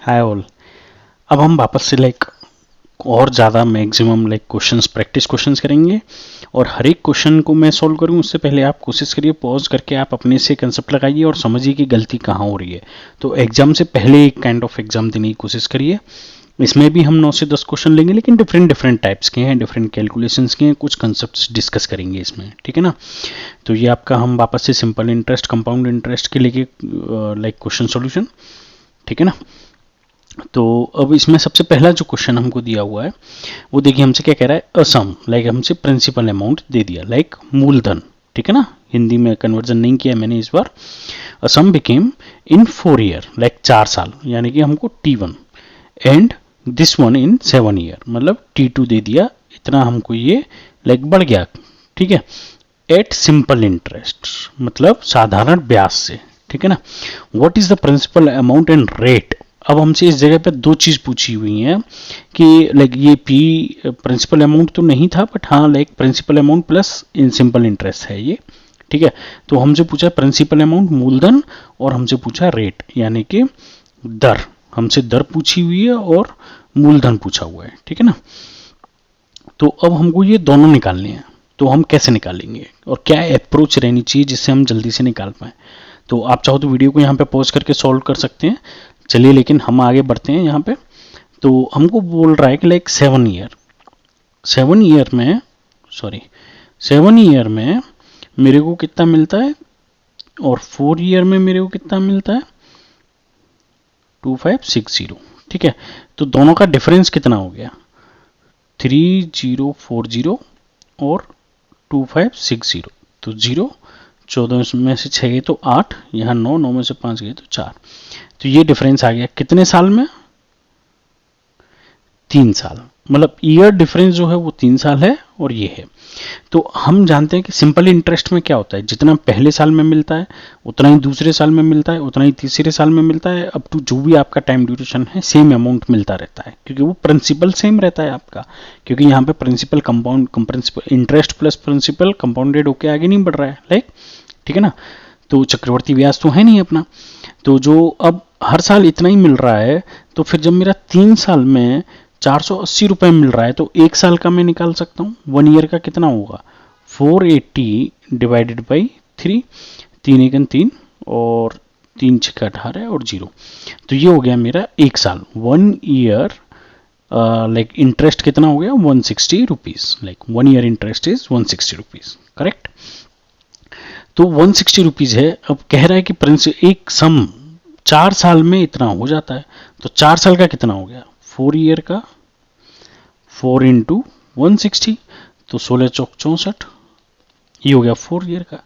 Hi all. अब हम वापस से और ज़्यादा मैक्सिमम क्वेश्चंस प्रैक्टिस क्वेश्चंस करेंगे और हर एक क्वेश्चन को मैं सॉल्व करूँ उससे पहले आप कोशिश करिए पॉज करके आप अपने से कंसेप्ट लगाइए और समझिए कि गलती कहाँ हो रही है। तो एग्जाम से पहले एक काइंड ऑफ एग्जाम देने की कोशिश करिए। इसमें भी हम 9 से 10 क्वेश्चन लेंगे, लेकिन डिफरेंट टाइप्स के हैं, डिफरेंट कैलकुलेशंस के हैं, कुछ कंसेप्ट्स डिस्कस करेंगे इसमें, ठीक है ना। तो ये आपका हम वापस से सिंपल इंटरेस्ट, कंपाउंड इंटरेस्ट के लेके क्वेश्चन सॉल्यूशन, ठीक है ना। तो अब इसमें सबसे पहला जो क्वेश्चन हमको दिया हुआ है वो देखिए हमसे क्या कह रहा है, असम हमसे प्रिंसिपल अमाउंट दे दिया मूलधन, ठीक है ना। हिंदी में कन्वर्जन नहीं किया मैंने इस बार। असम बिकेम इन 4 ईयर 4 साल, यानी कि हमको T1 and this one in 7 year, मतलब T2 दे दिया। इतना हमको ये बढ़ गया, ठीक है। एट सिंपल इंटरेस्ट मतलब साधारण ब्याज से, ठीक है ना। What is the principal amount and rate. अब हमसे इस जगह पे दो चीज पूछी हुई है कि ये पी प्रिंसिपल अमाउंट तो नहीं था, बट हाँ principal amount plus in simple interest है ये, ठीक है। तो हमसे पूछा प्रिंसिपल अमाउंट मूलधन और हमसे पूछा रेट यानी कि दर। हमसे दर पूछी हुई है और मूलधन पूछा हुआ है, ठीक है ना। तो अब हमको ये दोनों निकालने हैं, तो हम कैसे निकालेंगे और क्या अप्रोच रहनी चाहिए जिससे हम जल्दी से निकाल पाए। तो आप चाहो तो वीडियो को यहाँ पे पॉज करके सॉल्व कर सकते हैं। चलिए लेकिन हम आगे बढ़ते हैं यहाँ पे। तो हमको बोल रहा है कि 7 ईयर में मेरे को कितना मिलता है और 4 ईयर में मेरे को कितना मिलता है 2560, ठीक है। तो दोनों का डिफरेंस कितना हो गया 3040 और 2560। तो 0 14 में से 6 गए तो 8, यहाँ 9 9 में से 5 गए तो 4। तो ये डिफरेंस आ गया कितने साल में 3 साल, मतलब ईयर डिफरेंस जो है वो 3 साल है और ये है। तो हम जानते हैं कि सिंपल इंटरेस्ट में क्या होता है, जितना पहले साल में मिलता है उतना ही दूसरे साल में मिलता है, उतना ही तीसरे साल में मिलता है, अप टू जो भी आपका टाइम ड्यूरेशन है सेम अमाउंट मिलता रहता है, क्योंकि वो प्रिंसिपल सेम रहता है आपका। क्योंकि यहाँ पे principal compound interest plus principal compounded होकर आगे नहीं बढ़ रहा है, ठीक है ना। तो चक्रवर्ती ब्याज तो है नहीं अपना। तो जो अब हर साल इतना ही मिल रहा है, तो फिर जब मेरा 3 साल में 480 रुपए मिल रहा है तो एक साल का मैं निकाल सकता हूँ। 1 ईयर का कितना होगा 480 डिवाइडेड बाई 3, 3 एकन 3 और 3 6 18 और 0। तो ये हो गया मेरा एक साल। 1 ईयर इंटरेस्ट कितना हो गया 160 rupees. 1 year interest is 160 rupees, correct. तो 160 रुपीज है। अब कह रहा है कि प्रिंस एक सम 4 साल में इतना हो जाता है। तो 4 साल का कितना हो गया 4 ईयर का 4 इंटू 160, तो 16 चौक 64, ये हो गया 4 ईयर का।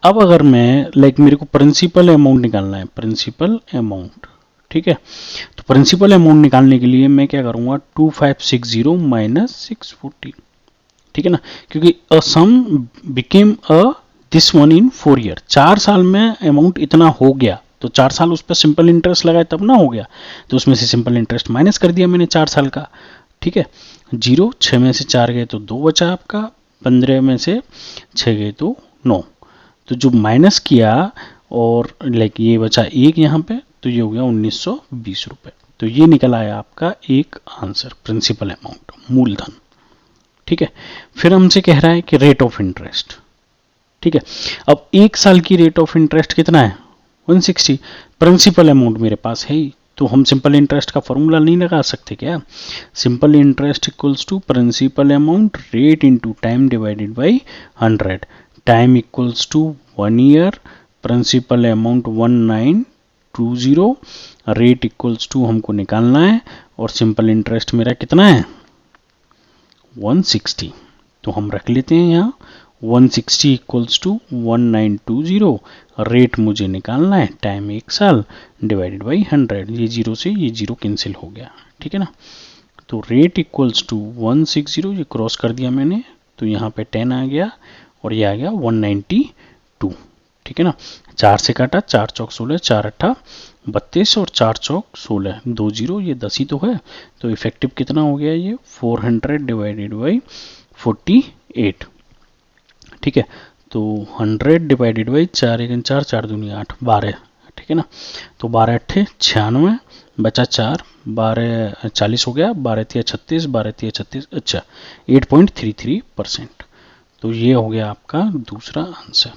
अब अगर मैं मेरे को प्रिंसिपल अमाउंट निकालना है, प्रिंसिपल अमाउंट, ठीक है। तो प्रिंसिपल अमाउंट निकालने के लिए मैं क्या करूंगा 2560 माइनस 640, ठीक है ना। क्योंकि a sum became a this one in 4 year, 4 साल में अमाउंट इतना हो गया, तो 4 साल उस पर सिंपल इंटरेस्ट लगाए तब ना हो गया, तो उसमें से सिंपल इंटरेस्ट माइनस कर दिया मैंने 4 साल का, ठीक है। 0 6 में से 4 गए तो 2 बचा आपका, 15 में से 6 गए तो 9। तो जो माइनस किया और ये बचा 1 यहाँ पे, तो ये हो गया 1920 रुपए। तो ये निकल आया आपका एक आंसर, प्रिंसिपल अमाउंट मूलधन, ठीक है। फिर हमसे कह रहा है कि रेट ऑफ इंटरेस्ट, ठीक है। अब एक साल की रेट ऑफ इंटरेस्ट कितना है 160, प्रिंसिपल अमाउंट मेरे पास है ही, तो हम सिंपल इंटरेस्ट का फॉर्मूला नहीं लगा सकते क्या। Simple interest equals to principal amount rate into time divided by 100, time equals to 1 year, principal amount 1920, rate equals to हमको निकालना है और सिंपल इंटरेस्ट मेरा कितना है 160। तो हम रख लेते हैं यहाँ 160 इक्वल्स टू 1920, रेट मुझे निकालना है, टाइम 1 साल डिवाइडेड बाई 100, ये 0 से ये 0 कैंसिल हो गया, ठीक है ना। तो रेट इक्वल्स टू 160, ये क्रॉस कर दिया मैंने, तो यहाँ पे 10 आ गया और ये आ गया 192, ठीक है ना। 4 से काटा, 4 चौक 16, 4 अट्ठा 32 और 4 चौक 16, 2 0, ये 10 ही तो है। तो इफेक्टिव कितना हो गया ये 400 डिवाइडेड बाई 48, ठीक है। तो 100 डिवाइडेड बाई 4 1 4 4 दूनी 8 12, ठीक है ना। तो 12 अट्ठे 96 बचा 4, 12 40 हो गया, 12 तिया 36, 12 तिया 36, अच्छा 8.33%। तो ये हो गया आपका दूसरा आंसर,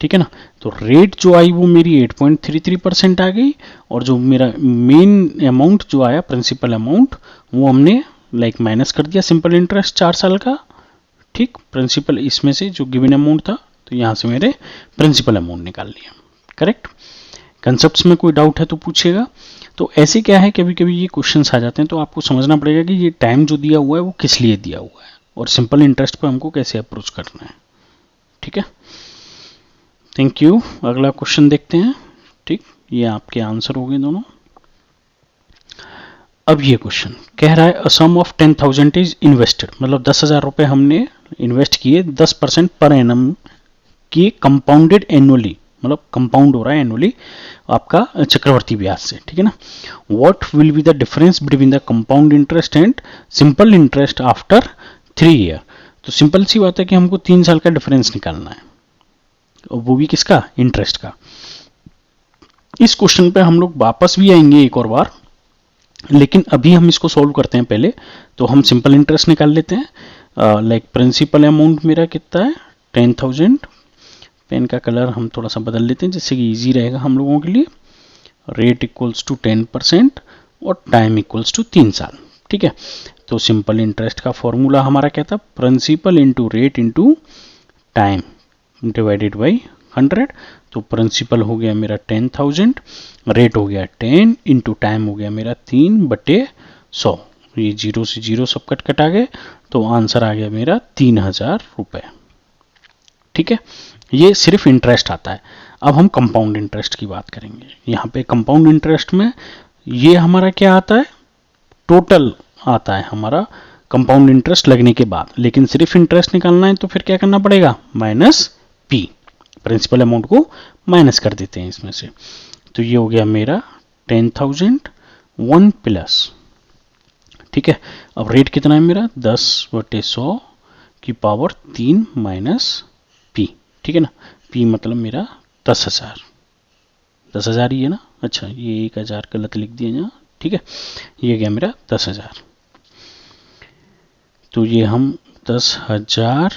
ठीक है ना। तो रेट जो आई वो मेरी 8.33% आ गई, और जो मेरा मेन अमाउंट जो आया प्रिंसिपल अमाउंट वो हमने लाइक माइनस कर दिया सिंपल इंटरेस्ट 4 साल का, ठीक। प्रिंसिपल इसमें से जो गिवन अमाउंट था तो यहाँ से मेरे प्रिंसिपल अमाउंट निकाल लिया, करेक्ट। कंसेप्ट्स में कोई डाउट है तो पूछिएगा। तो ऐसे क्या है, कभी कभी ये क्वेश्चंस आ जाते हैं तो आपको समझना पड़ेगा कि ये टाइम जो दिया हुआ है वो किस लिए दिया हुआ है और सिंपल इंटरेस्ट पे हमको कैसे अप्रोच करना है, ठीक है। Thank you. अगला क्वेश्चन देखते हैं, ठीक। ये आपके आंसर हो गए दोनों। अब ये क्वेश्चन कह रहा है अ सम ऑफ 10,000 इज इन्वेस्टेड, मतलब 10,000 रुपए हमने इन्वेस्ट किए 10% पर एनम की कंपाउंडेड एनुअली, मतलब कंपाउंड हो रहा है एनुअली आपका चक्रवर्ती ब्याज से, ठीक है ना। What will be the difference between the compound interest and simple interest after 3 year. तो सिंपल सी बात है कि हमको 3 साल का डिफरेंस निकालना है, और वो भी किसका, इंटरेस्ट का। इस क्वेश्चन पे हम लोग वापस भी आएंगे एक और बार, लेकिन अभी हम इसको सॉल्व करते हैं पहले। तो हम सिंपल इंटरेस्ट निकाल लेते हैं। लाइक प्रिंसिपल अमाउंट मेरा कितना है 10,000। पेन का कलर हम थोड़ा सा बदल लेते हैं जिससे कि इजी रहेगा हम लोगों के लिए। रेट इक्वल्स टू 10% और टाइम इक्वल्स टू 3 साल, ठीक है। तो सिंपल इंटरेस्ट का फॉर्मूला हमारा क्या था, principal into rate into time divided by 100। तो प्रिंसिपल हो गया मेरा 10,000, रेट हो गया 10 इंटू टाइम हो गया मेरा 3/100। ये 0 से 0 सब कट आ गए, तो आंसर आ गया मेरा 3,000 रुपए, ठीक है। ये सिर्फ इंटरेस्ट आता है। अब हम कंपाउंड इंटरेस्ट की बात करेंगे। यहाँ पे कंपाउंड इंटरेस्ट में ये हमारा क्या आता है, टोटल आता है हमारा कंपाउंड इंटरेस्ट लगने के बाद, लेकिन सिर्फ इंटरेस्ट निकालना है तो फिर क्या करना पड़ेगा, माइनस पी, प्रिंसिपल अमाउंट को माइनस कर देते हैं इसमें से। तो ये हो गया मेरा 10,001 प्लस, ठीक है। अब रेट कितना है मेरा 10/100 की पावर 3 माइनस पी, ठीक है ना। पी मतलब मेरा 10,000, 10,000 ही है ना, अच्छा ये 1,000 गलत लिख दिया यहाँ, ठीक है। ये गया मेरा 10,000। तो ये हम 10,000,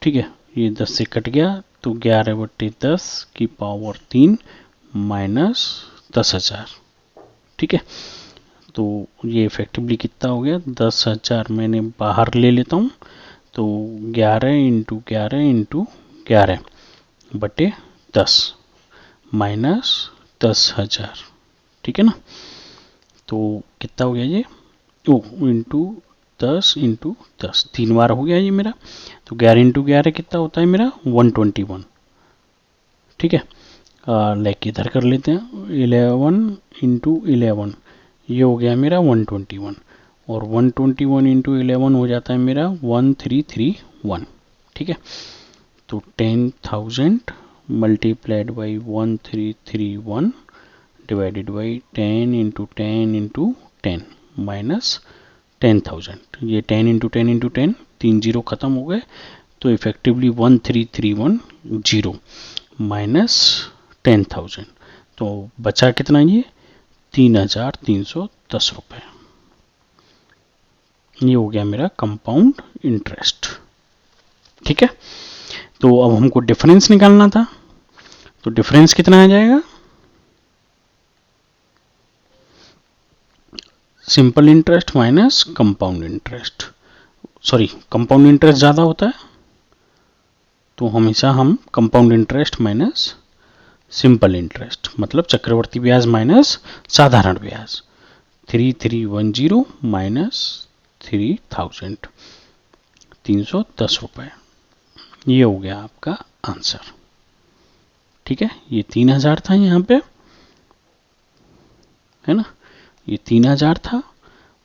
ठीक है, ये 10 से कट गया तो 11/10 की पावर 3 माइनस 10,000, ठीक है। तो ये इफेक्टिवली कितना हो गया, 10,000 मैंने बाहर ले लेता हूँ, तो 11 इंटू 11 इंटू 11/10 माइनस 10,000, ठीक है ना। तो कितना हो गया ये, ओ इंटू 10 इंटू 10 3 बार हो गया ये मेरा। तो 11 इंटू 11 कितना होता है मेरा 121, ठीक है। लाइक इधर कर लेते हैं 11 इंटू 11, ये हो गया मेरा 121, और 121 इंटू 11 हो जाता है मेरा 1331, ठीक है। तो 10,000 multiplied by 1331 divided by 10 into 10 into 10 minus 10,000। ये 10 इंटू 10 इंटू 10 3 जीरो खत्म हो गए, तो इफेक्टिवली 1331 माइनस 10,000, तो बचा कितना ये 3,310 रुपए। ये हो गया मेरा कंपाउंड इंटरेस्ट, ठीक है। तो अब हमको डिफरेंस निकालना था, तो डिफरेंस कितना आ जाएगा, simple interest minus compound interest, sorry compound interest ज़्यादा होता है तो हमेशा हम compound interest minus simple interest, मतलब चक्रवर्ती ब्याज माइनस साधारण ब्याज, 3310 माइनस 3,000 310 रुपए। ये हो गया आपका आंसर, ठीक है। ये 3,000 था यहाँ पे, है ना, ये 3,000 था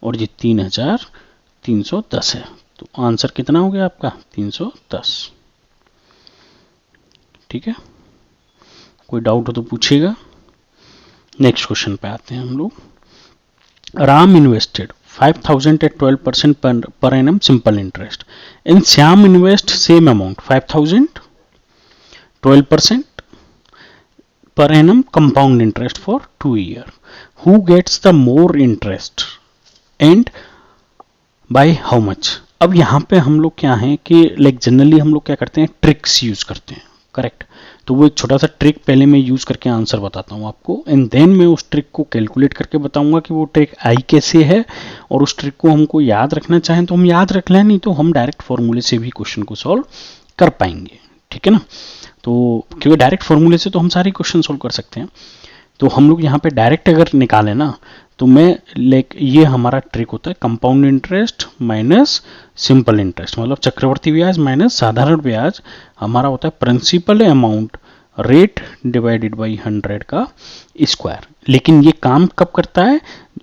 और ये 3,310 है, तो आंसर कितना हो गया आपका 310, ठीक है। कोई डाउट हो तो पूछिएगा। नेक्स्ट क्वेश्चन पे आते हैं हम लोग। Ram invested 5,000 at 12% per annum simple interest and Shyam invest same amount 5,000 12% per annum compound interest for 2 year. Who gets the more interest and by how much? अब यहाँ पे हम लोग क्या है कि लाइक जनरली हम लोग क्या करते हैं, ट्रिक्स यूज करते हैं, करेक्ट. तो वो एक छोटा सा ट्रिक पहले मैं यूज करके आंसर बताता हूँ आपको, एंड देन मैं उस ट्रिक को कैलकुलेट करके बताऊंगा कि वो ट्रिक आई कैसे है, और उस ट्रिक को हमको याद रखना चाहें तो हम याद रख लें, नहीं तो हम डायरेक्ट फॉर्मूले से भी क्वेश्चन को सॉल्व कर पाएंगे. ठीक है ना. तो क्योंकि डायरेक्ट फॉर्मूले से तो हम सारे क्वेश्चन सोल्व कर सकते हैं, तो हम लोग यहाँ पे डायरेक्ट अगर निकालें ना, तो मैं लाइक ये हमारा ट्रिक होता है compound interest minus simple interest, मतलब चक्रवर्ती ब्याज माइनस साधारण ब्याज, हमारा होता है principal amount rate divided by 100 का स्क्वायर. लेकिन ये काम कब करता है,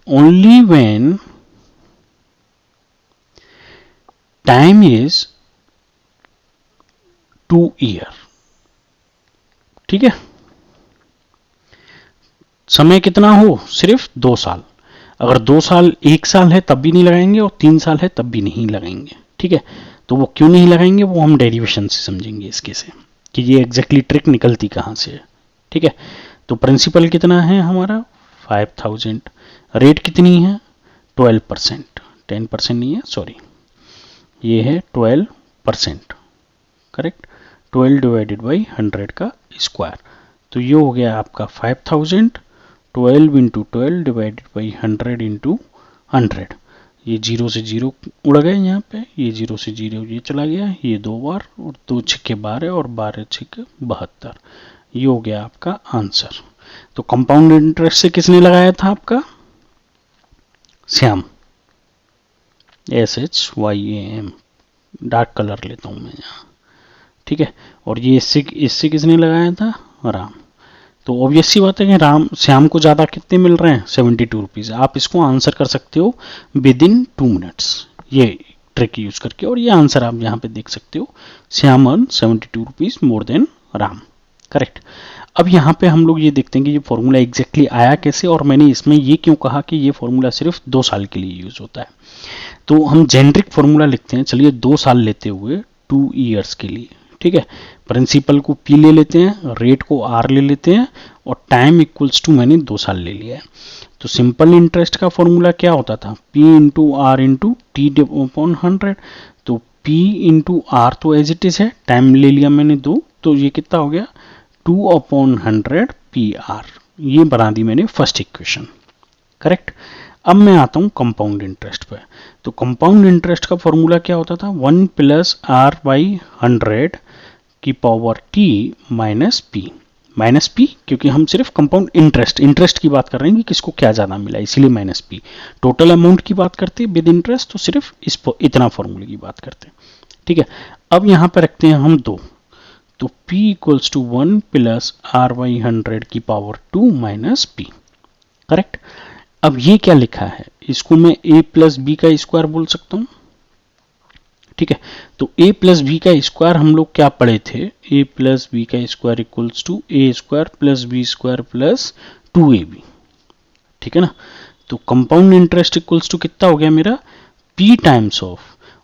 only when time is 2 year. ठीक है, समय कितना हो, सिर्फ 2 साल. अगर 2 साल 1 साल है तब भी नहीं लगाएंगे, और 3 साल है तब भी नहीं लगाएंगे. ठीक है, तो वो क्यों नहीं लगाएंगे वो हम डेरिवेशन से समझेंगे इसके से, कि ये एग्जैक्टली ट्रिक निकलती कहाँ से है. ठीक है, तो प्रिंसिपल कितना है हमारा 5000, रेट कितनी है 12%, 10% नहीं है सॉरी, ये है 12%, करेक्ट. 12 डिवाइडेड बाई 100 का स्क्वायर, तो ये हो गया आपका 5000, 12 इंटू 12 डिवाइडेड बाई 100 इंटू 100. ये 0 से 0 उड़ गए यहाँ पे, ये 0 से 0 ये चला गया, ये 2 बार, और 2 छिक्के 12 और 12 छिक्के 72. ये हो गया आपका आंसर. तो कंपाउंड इंटरेस्ट से किसने लगाया था आपका, श्याम, SHYAM, डार्क कलर लेता हूँ मैं यहाँ. ठीक है, और ये इससे किसने लगाया था, राम. तो ऑब्वियस सी बात है कि श्याम को ज़्यादा कितने मिल रहे हैं 72 रुपीज़. आप इसको आंसर कर सकते हो विद इन 2 मिनट्स ये ट्रिक यूज करके, और ये आंसर आप यहाँ पे देख सकते हो, Shyam earn 72 rupees more than Ram, correct. अब यहाँ पे हम लोग ये देखते हैं कि ये फॉर्मूला एग्जैक्टली आया कैसे, और मैंने इसमें ये क्यों कहा कि ये फॉर्मूला सिर्फ 2 साल के लिए यूज होता है. तो हम जेनरिक फॉर्मूला लिखते हैं, चलिए 2 साल लेते हुए 2 ईयर्स के लिए. ठीक है, प्रिंसिपल को P ले लेते हैं, रेट को R ले लेते हैं, और टाइम इक्वल्स टू मैंने 2 साल ले लिया है. तो सिंपल इंटरेस्ट का फॉर्मूला क्या होता था, P into R into T upon 100. तो P इंटू आर तो एज इट इज है, टाइम ले लिया मैंने 2, तो ये कितना हो गया 2 अपॉन 100 PR. ये बना दी मैंने फर्स्ट इक्वेशन, करेक्ट. अब मैं आता हूँ कंपाउंड इंटरेस्ट पे. तो कंपाउंड इंटरेस्ट का फॉर्मूला क्या होता था, 1 प्लस आर बाई 100 की पावर T माइनस P, क्योंकि हम सिर्फ कंपाउंड इंटरेस्ट की बात कर रहे हैं कि किसको क्या ज़्यादा मिला, इसीलिए माइनस P. टोटल अमाउंट की बात करते हैं विद इंटरेस्ट, तो सिर्फ इतना फॉर्मूले की बात करते हैं. ठीक है, अब यहाँ पे रखते हैं हम 2, तो P equals to 1 plus R by 100 की पावर 2 माइनस P, करेक्ट. अब ये क्या लिखा है, इसको मैं a प्लस बी का स्क्वायर बोल सकता हूँ. ठीक है, तो a प्लस बी का स्क्वायर हम लोग क्या पढ़े थे, a प्लस बी का square equals to a square plus B square plus 2ab. ठीक है ना. तो कंपाउंड इंटरेस्ट इक्वल्स टू कितना हो गया मेरा, p टाइम्स ऑफ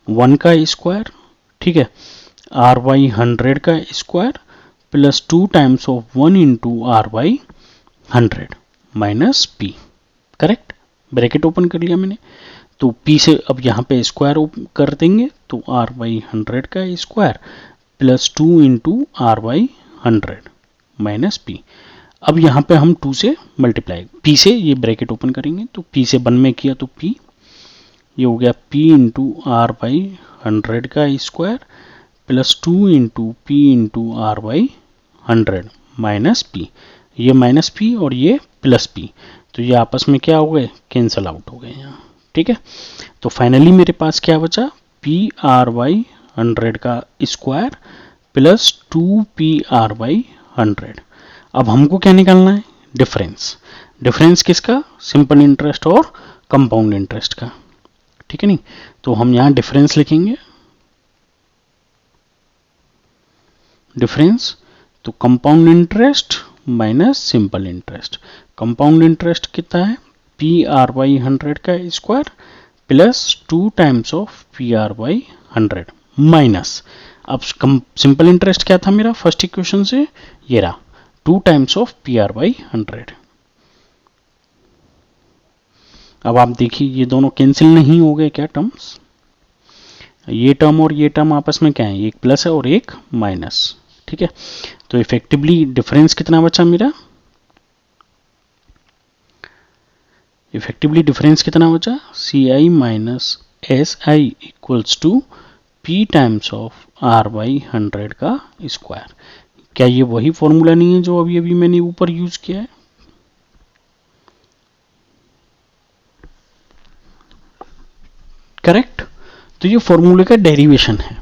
1 का स्क्वायर, ठीक है, r बाई 100 का square plus 2 times of 1 into R by 100 minus p, correct. Bracket open कर लिया मैंने, तो P से अब यहाँ पे स्क्वायर कर देंगे, तो R बाई 100 का square plus 2 into R by 100 minus P. अब यहाँ पे हम 2 से मल्टीप्लाई, P से ये ब्रैकेट ओपन करेंगे, तो P से 1 में किया तो P, ये हो गया P इंटू आर बाई 100 का square plus 2 into P into R by 100 minus P. ये माइनस P और ये प्लस P, तो ये आपस में क्या हो गए, कैंसल आउट हो गए यहाँ. ठीक है, तो फाइनली मेरे पास क्या बचा, पी आर बाई 100 का स्क्वायर प्लस 2PR बाई 100. अब हमको क्या निकालना है, डिफरेंस किसका, सिंपल इंटरेस्ट और कंपाउंड इंटरेस्ट का. ठीक है नहीं, तो हम यहाँ डिफरेंस लिखेंगे, डिफरेंस, तो compound interest minus simple interest. Compound interest कितना है, PR बाई 100 का square plus 2 times of PR by 100 minus, अब सिंपल इंटरेस्ट क्या था मेरा फर्स्ट इक्वेशन से, ये रहा 2 times of P R by 100। अब आप देखिए ये दोनों कैंसिल नहीं हो गए क्या टर्म्स, ये टर्म और ये टर्म आपस में क्या है, एक प्लस है और एक माइनस। ठीक है, तो इफेक्टिवली डिफरेंस कितना बचा मेरा, इफेक्टिवली डिफरेंस कितना बचा, C I minus S I equals to P times of R by 100 का स्क्वायर। क्या ये वही फॉर्मूला नहीं है जो अभी अभी मैंने ऊपर यूज किया है? करेक्ट। तो ये फॉर्मूले का डेरिवेशन है।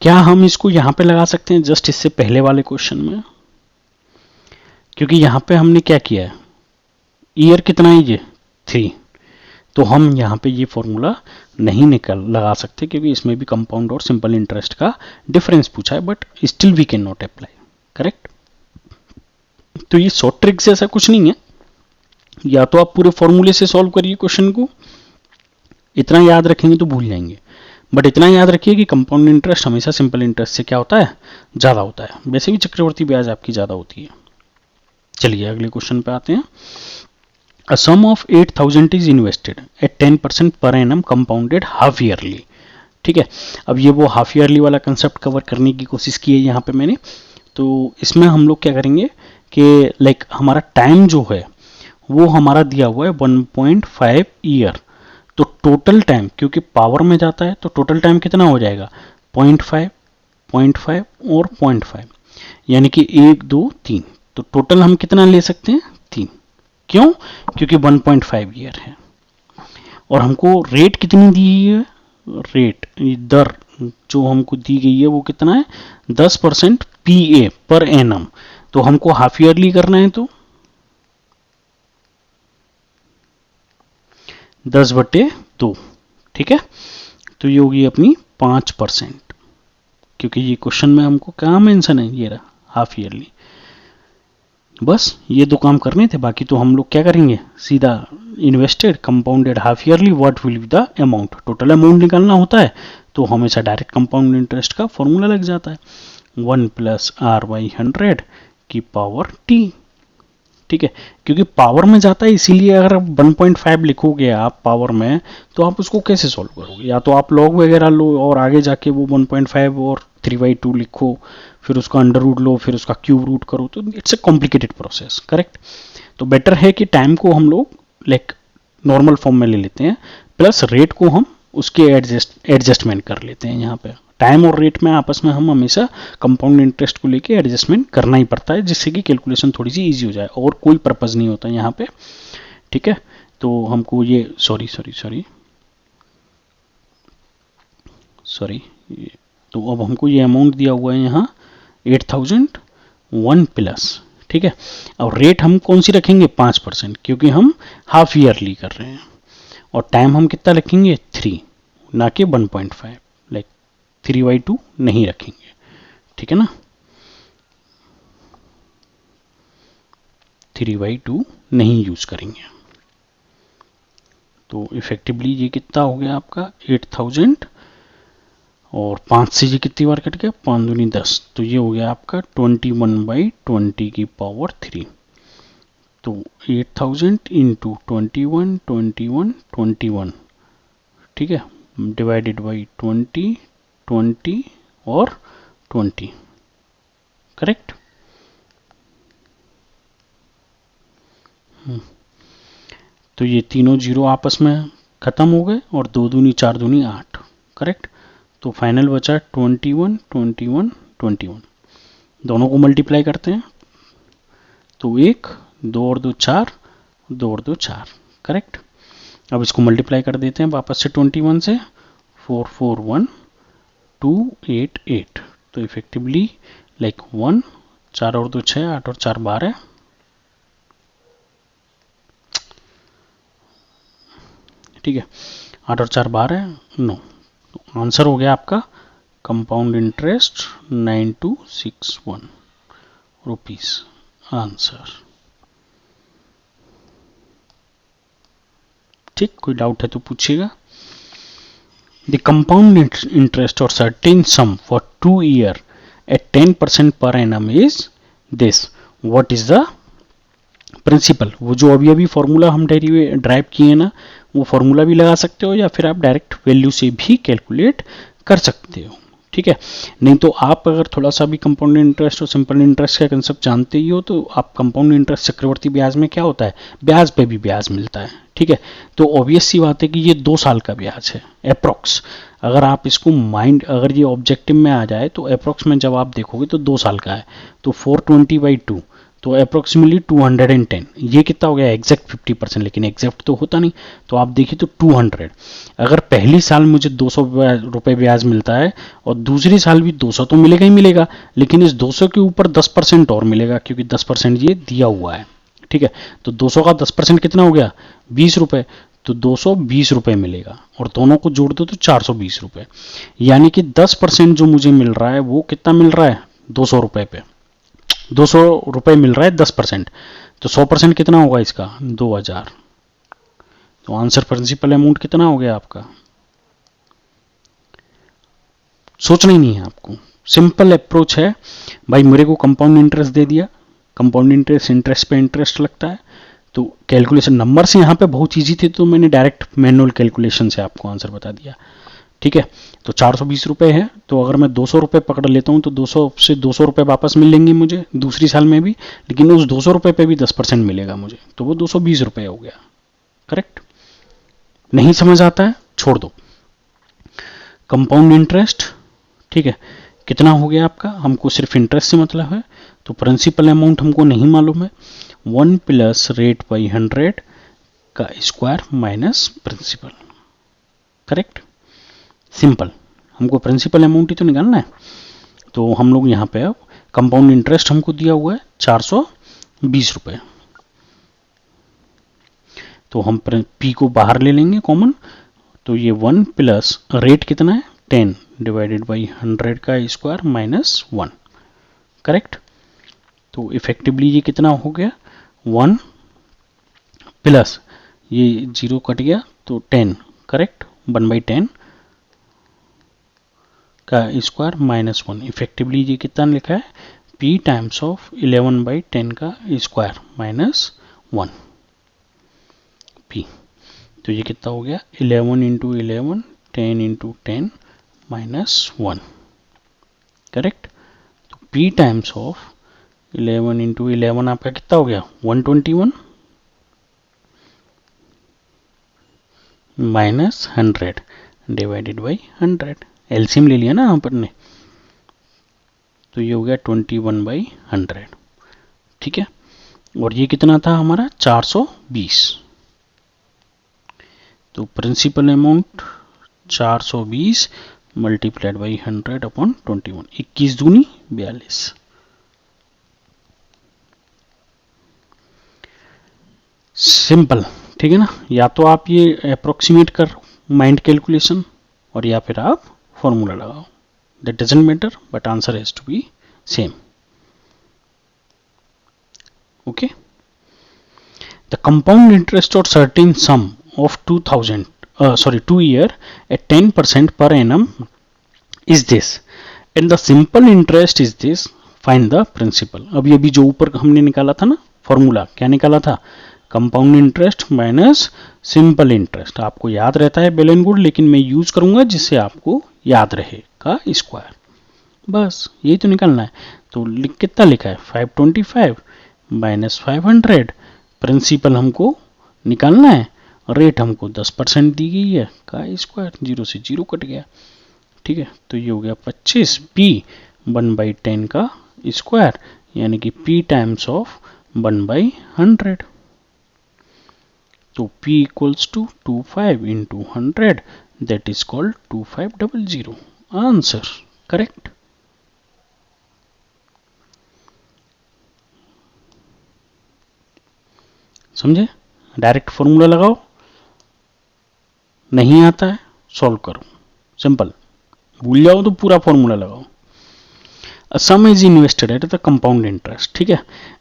क्या हम इसको यहां पे लगा सकते हैं जस्ट इससे पहले वाले क्वेश्चन में, क्योंकि यहां पे हमने क्या किया है, ईयर कितना है ये 3, तो हम यहाँ पे ये फॉर्मूला नहीं लगा सकते क्योंकि इसमें भी कंपाउंड और सिंपल इंटरेस्ट का डिफरेंस पूछा है, but still we can not apply. Correct. तो ये शॉर्ट ट्रिक से ऐसा कुछ नहीं है, या तो आप पूरे फॉर्मूले से सॉल्व करिए क्वेश्चन को, इतना याद रखेंगे तो भूल जाएंगे, बट इतना याद रखिए कि कंपाउंड इंटरेस्ट हमेशा सिंपल इंटरेस्ट से क्या होता है, ज्यादा होता है। वैसे भी चक्रवर्ती ब्याज आपकी ज्यादा होती है। चलिए अगले क्वेश्चन पे आते हैं। A sum of 8,000 is invested at 10% per annum compounded half yearly। ठीक है, अब ये वो हाफ ईयरली वाला कंसेप्ट कवर करने की कोशिश की है यहाँ पे मैंने। तो इसमें हम लोग क्या करेंगे कि लाइक हमारा टाइम जो है वो हमारा दिया हुआ है 1.5 ईयर। तो टोटल टाइम क्योंकि पावर में जाता है तो टोटल टाइम कितना हो जाएगा, 0.5, 0.5 और 0.5, यानी कि 1, 2, 3। तो टोटल हम कितना ले सकते हैं, 3। क्यों, क्योंकि 1.5 ईयर है। और हमको रेट कितनी दी है, रेट दर जो हमको दी गई है वो कितना है, 10% पीए पर एनम। तो हमको हाफ ईयरली करना है तो 10/2। ठीक है, तो ये होगी अपनी 5%, क्योंकि ये क्वेश्चन में हमको क्या मेंशन है, ये रहा हाफ ईयरली। बस ये दो काम करने थे, बाकी तो हम लोग क्या करेंगे, सीधा invested compounded half yearly what will be the amount, total amount निकालना होता है तो हमेशा डायरेक्ट कंपाउंड इंटरेस्ट का फॉर्मूला लग जाता है, 1 प्लस आर बाई 100 की पावर टी। ठीक है, क्योंकि पावर में जाता है इसीलिए अगर 1.5 लिखोगे आप पावर में तो आप उसको कैसे सॉल्व करोगे, या तो आप लॉग वगैरह लो और आगे जाके वो 1.5 और 3/2 लिखो, फिर उसका अंडर रूट लो, फिर उसका क्यूब रूट करो, तो it's a complicated process. Correct. तो बेटर है कि टाइम को हम लोग लाइक नॉर्मल फॉर्म में ले लेते हैं, प्लस रेट को हम उसके एडजस्टमेंट कर लेते हैं। यहाँ पे टाइम और रेट में आपस में हम हमेशा कंपाउंड इंटरेस्ट को लेके एडजस्टमेंट करना ही पड़ता है, जिससे कि कैलकुलेशन थोड़ी सी इजी हो जाए, और कोई पर्पज नहीं होता यहाँ पे। ठीक है, तो हमको ये सॉरी तो अब हमको ये अमाउंट दिया हुआ है यहाँ 8,001 प्लस। ठीक है, और रेट हम कौन सी रखेंगे, 5%, क्योंकि हम हाफ ईयरली कर रहे हैं। और टाइम हम कितना रखेंगे, 3, ना कि 1.5, लाइक 3/2 नहीं रखेंगे। ठीक है ना, 3/2 नहीं यूज करेंगे। तो इफेक्टिवली ये कितना हो गया आपका 8,000, और 5 से ये कितनी बार कट गया, 5 दूनी 10, तो ये हो गया आपका 21/20 की पावर 3। तो 8,000 इंटू 21, 21, 21, ठीक है, डिवाइडेड बाई 20, 20 और 20। करेक्ट। तो ये तीनों जीरो आपस में खत्म हो गए और 2 दूनी 4 दूनी 8। करेक्ट। तो फाइनल बचा 21, 21, 21। दोनों को मल्टीप्लाई करते हैं तो 1, 2 और 2 4, 2 और 2 4। करेक्ट। अब इसको मल्टीप्लाई कर देते हैं वापस से 21 से, 4, 4, 1, 2, 8, 8। तो इफेक्टिवली लाइक 1, 4 और 2 6, 8 और 4 12। ठीक है, 8 और 4 12, 9। तो आंसर हो गया आपका कंपाउंड इंटरेस्ट 9261 रुपीस आंसर। ठीक, कोई डाउट है तो पूछिएगा। द कंपाउंड इंटरेस्ट और certain sum for 2 year at 10% per annum is this, what is the principal. वो जो अभी अभी फॉर्मूला हम ड्राइव किए ना, वो फॉर्मूला भी लगा सकते हो या फिर आप डायरेक्ट वैल्यू से भी कैलकुलेट कर सकते हो, ठीक है। नहीं तो आप अगर थोड़ा सा भी कंपाउंड इंटरेस्ट और सिंपल इंटरेस्ट का कंसेप्ट जानते ही हो, तो आप कंपाउंड इंटरेस्ट चक्रवर्ती ब्याज में क्या होता है, ब्याज पे भी ब्याज मिलता है, ठीक है। तो ऑब्वियस सी बात है कि ये 2 साल का ब्याज है अप्रोक्स। अगर आप इसको अगर ये ऑब्जेक्टिव में आ जाए तो अप्रोक्स में जब आप देखोगे तो 2 साल का है, तो 420/2 तो अप्रोक्सीमेटली 210। ये कितना हो गया, एग्जैक्ट 50%, लेकिन एग्जैक्ट तो होता नहीं। तो आप देखिए तो 200, अगर पहली साल मुझे 200 रुपये ब्याज मिलता है और दूसरी साल भी 200 तो मिलेगा ही मिलेगा, लेकिन इस 200 के ऊपर 10% और मिलेगा, क्योंकि 10% ये दिया हुआ है, ठीक है। तो 200 का 10% कितना हो गया, 20 रुपये, तो 220 रुपये मिलेगा, और दोनों को जोड़ दो तो 420 रुपये। यानी कि 10% जो मुझे मिल रहा है वो कितना मिल रहा है, 200 रुपये पे 200 रुपये मिल रहा है 10%, तो 100% कितना होगा इसका, 2000। तो आंसर प्रिंसिपल अमाउंट कितना हो गया आपका, सोचना ही नहीं है आपको, सिंपल अप्रोच है भाई। मेरे को कंपाउंड इंटरेस्ट दे दिया, कंपाउंड इंटरेस्ट इंटरेस्ट पे इंटरेस्ट लगता है, तो कैलकुलेशन नंबर से यहाँ पे बहुत इजी थे, तो मैंने डायरेक्ट मैनुअल कैलकुलेशन से आपको आंसर बता दिया, ठीक है। तो 420 रुपये है, तो अगर मैं 200 रुपये पकड़ लेता हूँ तो 200 से 200 रुपये वापस मिलेंगे मुझे दूसरी साल में भी, लेकिन उस 200 रुपये पे भी 10% मिलेगा मुझे, तो वो 220 रुपये हो गया, करेक्ट। नहीं समझ आता है, छोड़ दो। कंपाउंड इंटरेस्ट, ठीक है, कितना हो गया आपका, हमको सिर्फ इंटरेस्ट से मतलब है, तो प्रिंसिपल अमाउंट हमको नहीं मालूम है, 1 प्लस रेट बाई 100 का square minus principal, correct, simple. हमको प्रिंसिपल अमाउंट ही तो निकालना है। तो हम लोग यहाँ पे अब कंपाउंड इंटरेस्ट हमको दिया हुआ है 420 रुपये, तो हम पी को बाहर ले लेंगे कॉमन, तो ये 1 प्लस रेट कितना है 10 डिवाइडेड बाई 100 का स्क्वायर माइनस 1, करेक्ट। तो इफेक्टिवली ये कितना हो गया, 1 प्लस ये 0 कट गया तो 10, करेक्ट, 1/10 का स्क्वायर माइनस 1। इफेक्टिवली ये कितना लिखा है, p टाइम्स ऑफ 11/10 का स्क्वायर माइनस 1 p। तो ये कितना हो गया, 11 इंटू 11, 10 इंटू 10 माइनस 1, करेक्ट। तो p टाइम्स ऑफ 11 इंटू 11 आपका कितना हो गया, 121 माइनस 100 डिवाइडेड बाई 100, एलसीएम ले लिया ना अपन ने, तो ये हो गया 21/100, ठीक है। और ये कितना था हमारा 420, तो principal amount 420 multiplied by 100 upon 21, 21 दूनी 42। सिंपल, ठीक है ना। या तो आप ये अप्रोक्सीमेट कर माइंड कैलकुलेशन, और या फिर आप फॉर्मूला लगाओ, that doesn't matter, but answer has to be same, okay. The compound interest और certain sum of 2 year at 10% per annum is this, and the simple interest is this, find the principal। अभी अभी जो ऊपर हमने निकाला था ना formula, क्या निकाला था, compound interest minus simple interest. आपको याद रहता है वेल एंड गुड, लेकिन मैं यूज करूंगा जिससे आपको याद रहे का स्क्वायर, बस यही तो निकालना है। तो कितना लिखा है 525 माइनस 500, प्रिंसिपल हमको निकालना है, रेट हमको 10% दी गई है का स्क्वायर, 0 से 0 कट गया, ठीक है। तो ये हो गया 25 p 1/10 का स्क्वायर, यानी कि p टाइम्स ऑफ 1/100, तो p equals to 25 into 100, that is called 2500, answer correct. समझे, डायरेक्ट फॉर्मूला लगाओ, नहीं आता है सॉल्व करो, सिंपल, भूल जाओ तो पूरा फॉर्मूला लगाओ। A sum is invested at the compound interest, ठीक है,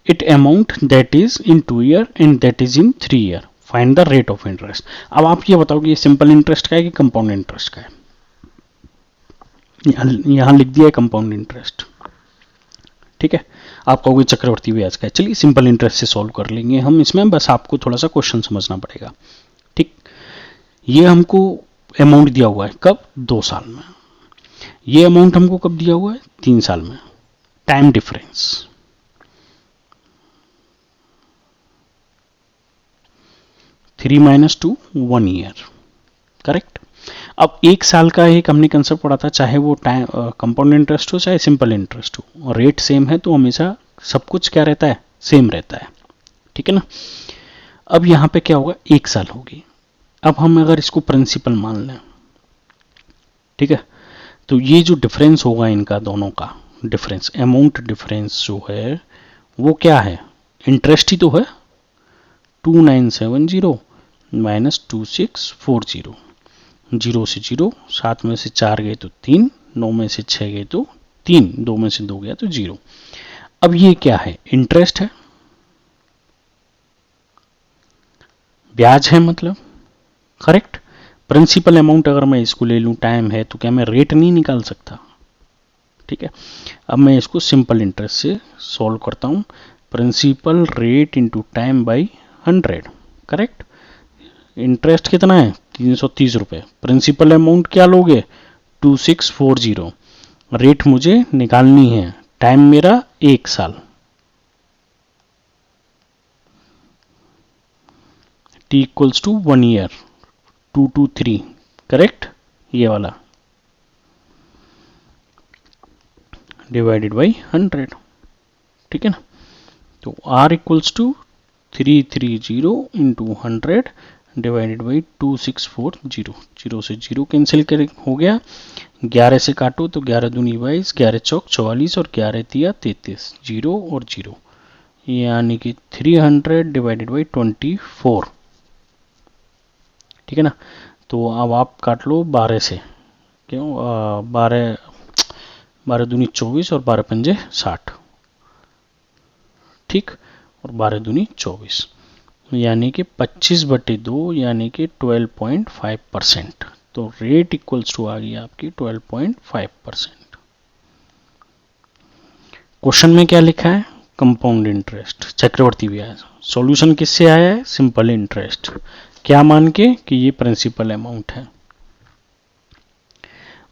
it amount that is in 2 year and that is in 3 year, find the rate of interest। अब आप ये बताओ कि ये सिंपल इंटरेस्ट का है कि कंपाउंड इंटरेस्ट का है, यहां लिख दिया है कंपाउंड इंटरेस्ट, ठीक है, आप कहोगे चक्रवर्ती ब्याज का है, चलिए सिंपल इंटरेस्ट से सॉल्व कर लेंगे हम इसमें, बस आपको थोड़ा सा क्वेश्चन समझना पड़ेगा। ठीक, ये हमको अमाउंट दिया हुआ है कब, 2 साल में। ये अमाउंट हमको कब दिया हुआ है, 3 साल में। Time difference 3 - 2 1 year, correct. अब 1 साल का एक हमने कंसेप्ट पढ़ा था, चाहे वो टाइम कंपाउंड इंटरेस्ट हो चाहे सिंपल इंटरेस्ट हो, और रेट सेम है तो हमेशा सब कुछ क्या रहता है, सेम रहता है, ठीक है ना। अब यहाँ पे क्या होगा, 1 साल होगी। अब हम अगर इसको प्रिंसिपल मान लें, ठीक है, तो ये जो डिफरेंस होगा इनका दोनों का डिफरेंस, अमाउंट डिफरेंस जो है वो क्या है, इंटरेस्ट ही तो है। 2970 माइनस 2640, 0 से 0, 7 में से 4 गए तो 3, 9 में से 6 गए तो 3, 2 में से 2 गया तो 0। अब ये क्या है, इंटरेस्ट है, ब्याज है मतलब, करेक्ट। प्रिंसिपल अमाउंट अगर मैं इसको ले लूं, टाइम है, तो क्या मैं रेट नहीं निकाल सकता, ठीक है। अब मैं इसको सिंपल इंटरेस्ट से सॉल्व करता हूं, principal rate into time by 100, correct. Interest कितना है, 330 रुपए। प्रिंसिपल अमाउंट क्या लोगे, 2640। रेट मुझे निकालनी है, टाइम मेरा 1 साल, t equals to 1 year, 223, correct, ये वाला डिवाइडेड बाई 100, ठीक है ना। तो r equals to 330 into 100 divided by 2640, 0 से 0 कैंसिल कर हो गया, 11 से काटो तो 11 दूनी 22, 11 चौक 44 और 11 तिया 33, 0 और 0, यानी कि 300 डिवाइडेड बाई 24, ठीक है ना। तो अब आप काट लो 12 से, क्यों 12 दूनी 24 और 12 पंजे 60, ठीक, और 12 दूनी 24, यानी कि 25/2, यानी कि 12.5%। तो रेट इक्वल्स टू आ गई आपकी 12.5%। क्वेश्चन में क्या लिखा है, कंपाउंड इंटरेस्ट, चक्रवर्ती ब्याज। सॉल्यूशन किससे आया है, सिंपल इंटरेस्ट, क्या मान के कि ये प्रिंसिपल अमाउंट है।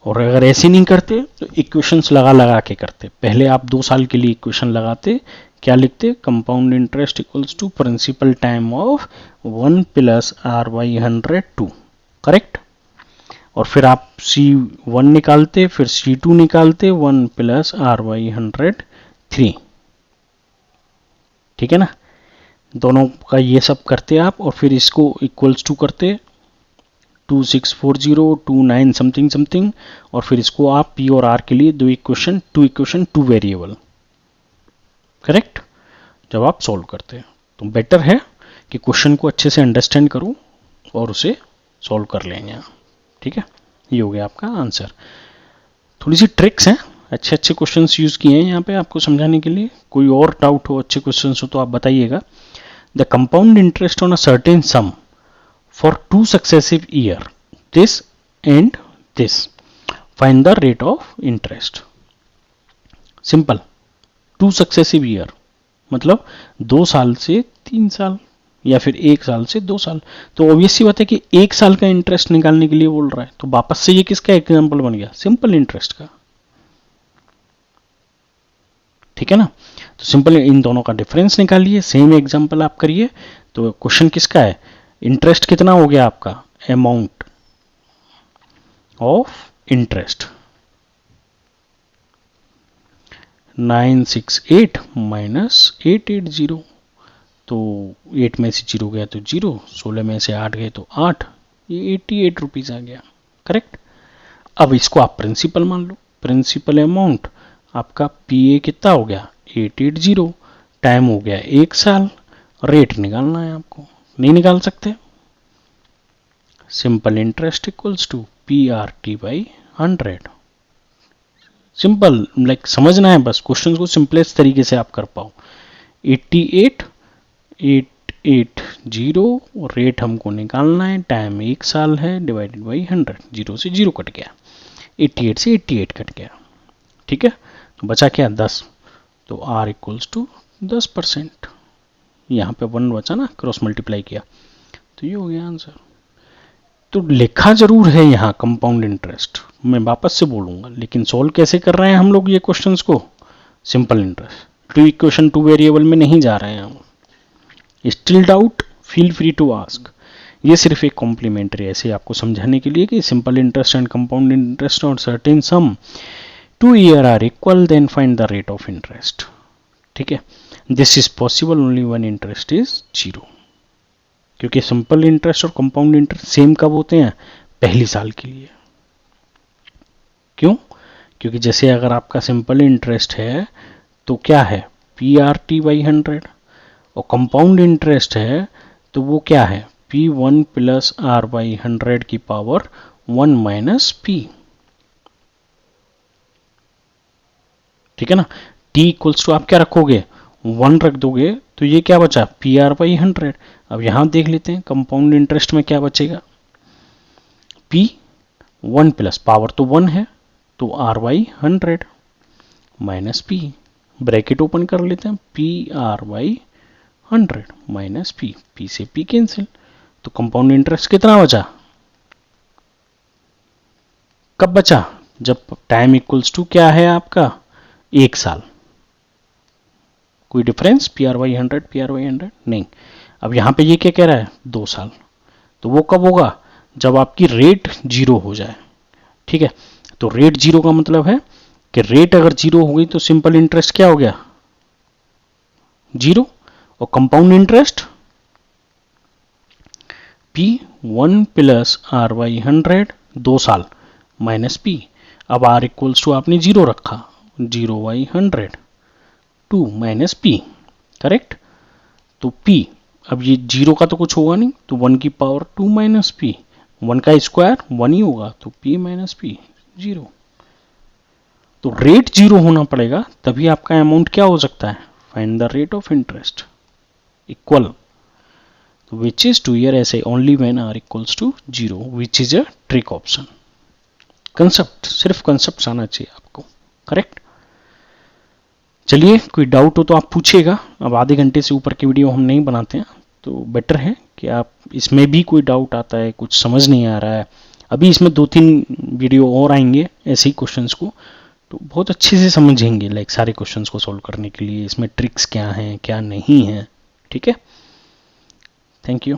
और अगर ऐसे नहीं करते तो इक्वेशंस लगा लगा के करते, पहले आप 2 साल के लिए इक्वेशन लगाते, क्या लिखते, compound interest equals to principal time of 1 plus r/100 2, correct. और फिर आप C1 निकालते, फिर C2 निकालते, 1 प्लस r/100 3, ठीक है ना। दोनों का ये सब करते आप, और फिर इसको इक्वल्स टू करते 2640 29 समथिंग समथिंग, और फिर इसको आप P और R के लिए दो इक्वेशन टू वेरिएबल, करेक्ट, जब आप सॉल्व करते हैं। तो बेटर है कि क्वेश्चन को अच्छे से अंडरस्टैंड करो और उसे सॉल्व कर लेंगे, ठीक है। ये हो गया आपका आंसर। थोड़ी सी ट्रिक्स हैं, अच्छे अच्छे क्वेश्चंस यूज किए हैं यहाँ पे आपको समझाने के लिए। कोई और डाउट हो, अच्छे क्वेश्चंस हो तो आप बताइएगा। The compound interest on a certain some for 2 successive year, this and this, find the rate of interest। Simple, 2 successive year मतलब 2 साल से 3 साल, या फिर 1 साल से 2 साल। तो ऑब्वियस सी बात है कि 1 साल का इंटरेस्ट निकालने के लिए बोल रहा है, तो वापस से ये किसका एग्जाम्पल बन गया, सिंपल इंटरेस्ट का, ठीक है ना। तो सिंपल इन दोनों का डिफरेंस निकालिए, सेम एग्जाम्पल आप करिए। तो क्वेश्चन किसका है, इंटरेस्ट कितना हो गया आपका, अमाउंट ऑफ इंटरेस्ट 968 माइनस 880, तो 8 में से 0 गया तो 0, 16 में से 8 गए तो 8, ये 88 रुपीज आ गया, करेक्ट। अब इसको आप प्रिंसिपल मान लो, प्रिंसिपल अमाउंट आपका PA कितना हो गया 880, टाइम हो गया 1 साल, रेट निकालना है आपको, नहीं निकाल सकते, simple interest equals to PRT by 100। Simple, like समझना है बस, क्वेश्चन को सिंपलेस्ट तरीके से आप कर पाओ। 88 880, रेट हमको निकालना है, टाइम 1 साल है, डिवाइडेड बाई 100, 0 से 0 कट गया, 88 से 88 कट गया, ठीक है। तो बचा क्या 10, तो r इक्वल्स टू 10%, यहाँ पे 1 बचा ना, क्रॉस मल्टीप्लाई किया तो ये हो गया आंसर। तो लिखा जरूर है यहाँ कंपाउंड इंटरेस्ट, मैं वापस से बोलूंगा, लेकिन सॉल्व कैसे कर रहे हैं हम लोग ये क्वेश्चंस को? Simple interest, two equation two variable में नहीं जा रहे हैं हम। Still doubt, feel free to ask. ये सिर्फ एक कॉम्प्लीमेंट्री ऐसे आपको समझाने के लिए कि simple interest and compound interest और certain sum two year are equal, then find the rate of interest. ठीक है, this is possible only when interest is zero, क्योंकि सिंपल इंटरेस्ट और कंपाउंड इंटरेस्ट सेम कब होते हैं? पहली साल के लिए। क्यों? क्योंकि जैसे अगर आपका सिंपल इंटरेस्ट है तो क्या है? PRT बाई 100, और कंपाउंड इंटरेस्ट है तो वो क्या है? P1 प्लस R बाई 100 की पावर 1 माइनस P। ठीक है ना? T इक्वल्स टू आप क्या रखोगे? 1 रख दोगे तो ये क्या बचा? PR by 100। अब यहां देख लेते हैं कंपाउंड इंटरेस्ट में क्या बचेगा? P1 प्लस पावर तो 1 है तो R by 100 minus P, bracket open कर लेते हैं, PR by 100 minus P, P से P कैंसिल, तो कंपाउंड इंटरेस्ट कितना बचा? कब बचा? जब टाइम इक्वल्स टू क्या है आपका? 1 साल। कोई difference? PR by 100 PR by 100 नहीं। अब यहां पे ये क्या कह रहा है? 2 साल। तो वो कब होगा? जब आपकी रेट जीरो हो जाए। ठीक है, तो रेट जीरो का मतलब है कि रेट अगर जीरो हो गई तो सिंपल इंटरेस्ट क्या हो गया? जीरो। और compound interest P1 plus R by 100 2 साल माइनस P। अब R इक्वल्स टू आपने जीरो रखा, 0 बाई 100 2 माइनस P, करेक्ट? तो P, अब ये जीरो का तो कुछ होगा नहीं, तो 1 की पावर 2 माइनस P, 1 का स्क्वायर 1 ही होगा, तो P माइनस P जीरो। तो रेट जीरो होना पड़ेगा तभी आपका अमाउंट क्या हो सकता है? Find the rate of interest equal, which is 2 year ऐसे only when r equals to 0, which is a trick option। Concept, सिर्फ कंसेप्ट आना चाहिए आपको, करेक्ट? चलिए, कोई डाउट हो तो आप पूछिएगा। अब आधे घंटे से ऊपर की वीडियो हम नहीं बनाते हैं, तो बेटर है कि आप इसमें भी कोई डाउट आता है, कुछ समझ नहीं आ रहा है, अभी इसमें 2-3 वीडियो और आएंगे ऐसे ही क्वेश्चंस को, तो बहुत अच्छे से समझेंगे, लाइक सारे क्वेश्चंस को सॉल्व करने के लिए इसमें ट्रिक्स क्या हैं क्या नहीं है। ठीक है, थैंक यू।